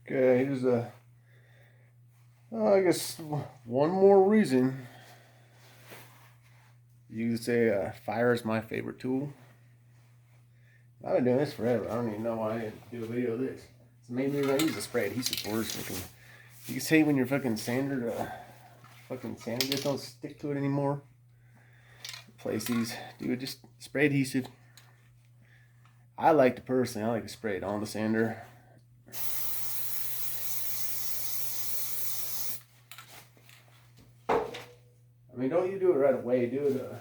Okay, here's I guess one more reason you could say fire is my favorite tool. I've been doing this forever. I don't even know why I didn't do a video of this. It's the main reason I use the spray adhesive for is fucking. You can say when your fucking sander, fucking sander just don't stick to it anymore. Replace these, dude. Just spray adhesive. I like to spray it on the sander. I mean, don't you do it right away. Do it.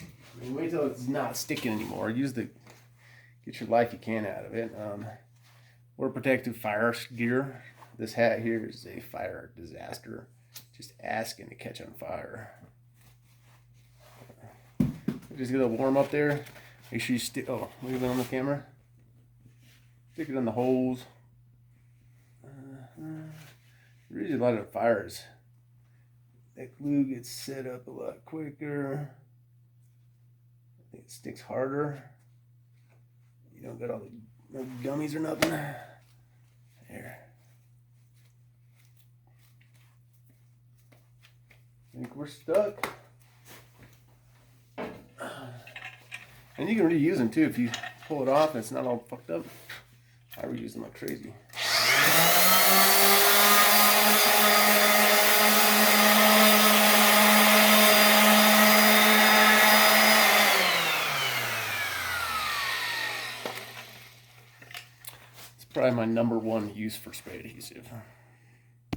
I mean, wait till it's not sticking anymore. Get your life you can out of it. Wear protective fire gear. This hat here is a fire disaster. Just asking to catch on fire. Just get a warm up there. Make sure you stick. Oh, leave it on the camera. Stick it in the holes. Usually a lot of fires. That glue gets set up a lot quicker. I think it sticks harder. You don't got all the no gummies or nothing. There. I think we're stuck. And you can reuse them too if you pull it off and it's not all fucked up. I reuse them like crazy. It's probably my #1 use for spray adhesive.